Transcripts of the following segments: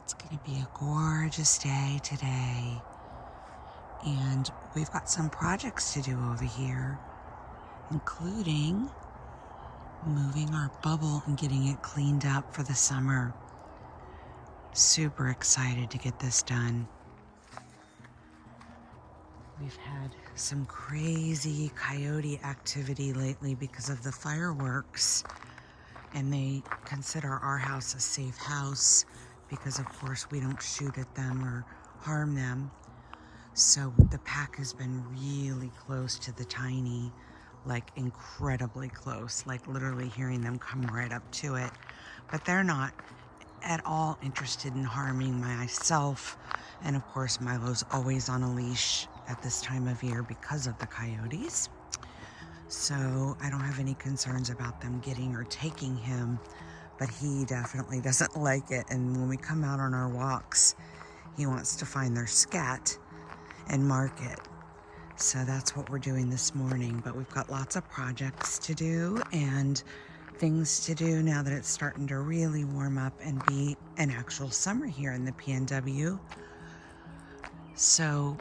It's gonna be a gorgeous day today. And we've got some projects to do over here, including moving our bubble and getting it cleaned up for the summer. Super excited to get this done. We've had some crazy coyote activity lately because of the fireworks, and they consider our house a safe house because, of course, we don't shoot at them or harm them. So the pack has been really close to the Tiny, like incredibly close, like literally hearing them come right up to it. But they're not at all interested in harming myself. And of course, Milo's always on a leash at this time of year because of the coyotes. So I don't have any concerns about them getting or taking him, but he definitely doesn't like it. And when we come out on our walks, he wants to find their scat and mark it. So that's what we're doing this morning. But we've got lots of projects to do and things to do now that it's starting to really warm up and be an actual summer here in the PNW. So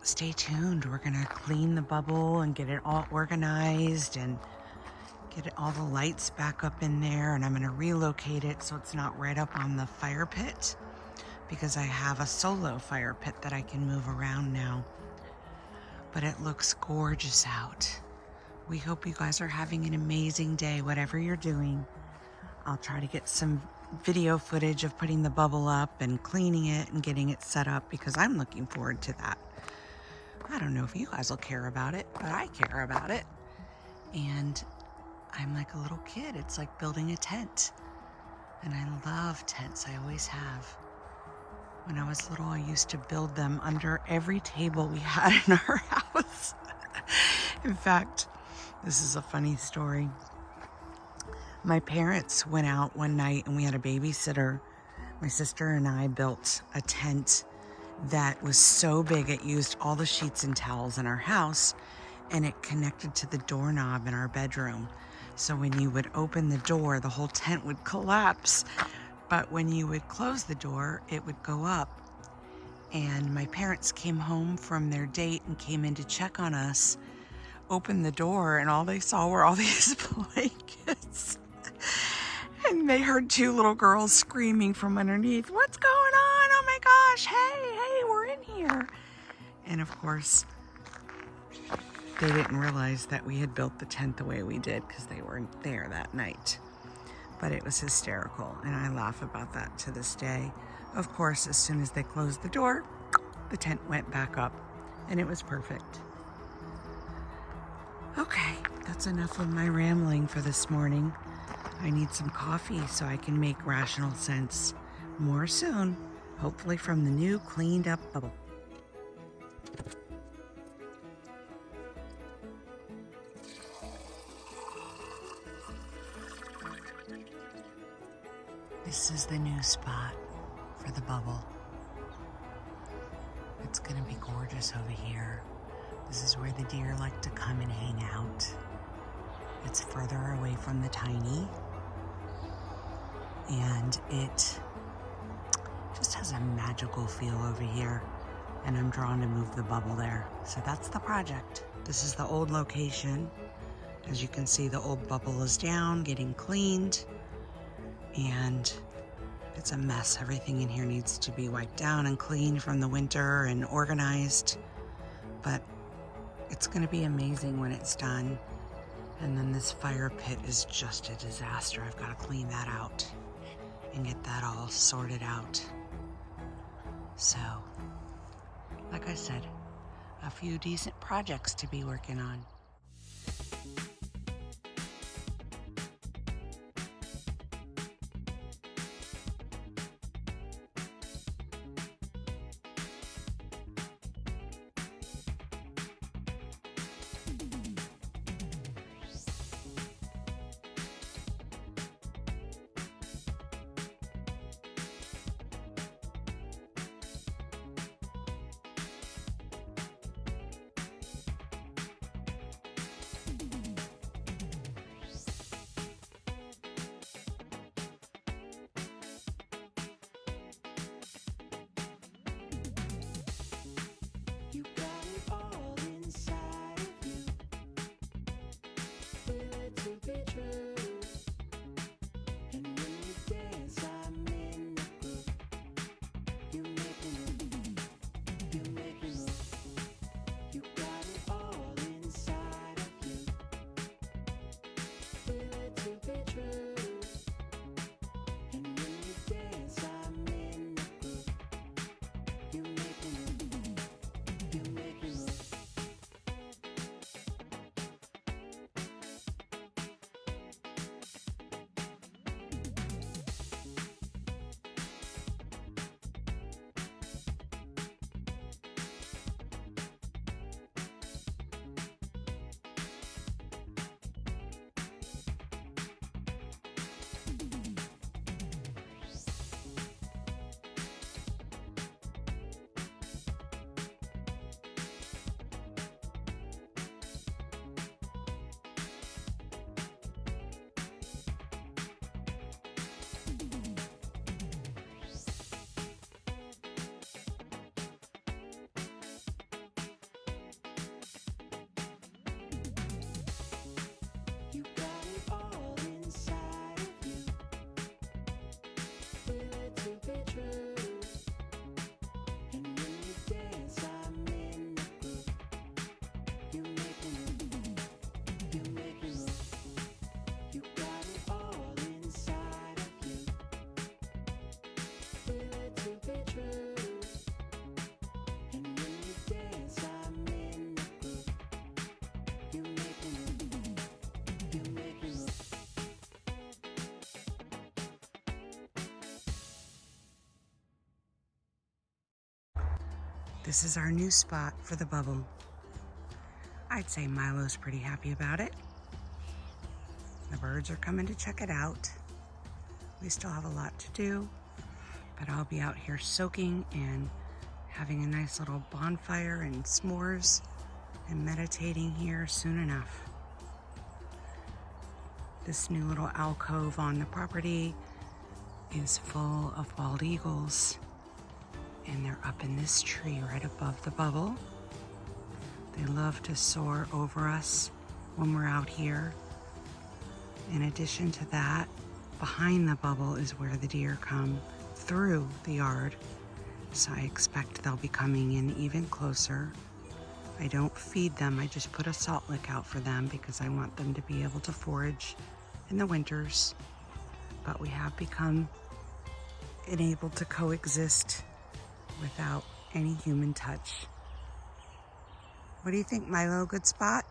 stay tuned. We're gonna clean the bubble and get it all organized and get all the lights back up in there. And I'm gonna relocate it so it's not right up on the fire pit, because I have a solo fire pit that I can move around now. But it looks gorgeous out. We hope you guys are having an amazing day, whatever you're doing. I'll try to get some video footage of putting the bubble up and cleaning it and getting it set up, because I'm looking forward to that. I don't know if you guys will care about it, but I care about it. And I'm like a little kid. It's like building a tent. And I love tents, I always have. When I was little, I used to build them under every table we had in our house. In fact, this is a funny story. My parents went out one night and we had a babysitter. My sister and I built a tent that was so big it used all the sheets and towels in our house, and it connected to the doorknob in our bedroom. So when you would open the door, the whole tent would collapse. But when you would close the door, it would go up. And my parents came home from their date and came in to check on us, opened the door, and all they saw were all these blankets. And they heard two little girls screaming from underneath, "What's going on? Oh my gosh, hey, we're in here." And of course, they didn't realize that we had built the tent the way we did because they weren't there that night. But it was hysterical, and I laugh about that to this day. Of course, as soon as they closed the door, the tent went back up, and it was perfect. Okay, that's enough of my rambling for this morning. I need some coffee so I can make rational sense. More soon, hopefully from the new cleaned up bubble. This is the new spot for the bubble. It's gonna be gorgeous over here. This is where the deer like to come and hang out. It's further away from the Tiny, and it just has a magical feel over here, and I'm drawn to move the bubble there. So that's the project. This is the old location. As you can see, the old bubble is down, getting cleaned, and it's a mess. Everything in here needs to be wiped down and cleaned from the winter and organized, but it's gonna be amazing when it's done. And then this fire pit is just a disaster. I've got to clean that out and get that all sorted out. So, like I said, a few decent projects to be working on. This is our new spot for the bubble. I'd say Milo's pretty happy about it. The birds are coming to check it out. We still have a lot to do, but I'll be out here soaking and having a nice little bonfire and s'mores and meditating here soon enough. This new little alcove on the property is full of bald eagles, and they're up in this tree right above the bubble. They love to soar over us when we're out here. In addition to that, behind the bubble is where the deer come through the yard, so I expect they'll be coming in even closer. I don't feed them, I just put a salt lick out for them because I want them to be able to forage in the winters, but we have become enabled to coexist without any human touch. What do you think, Milo? Good spot?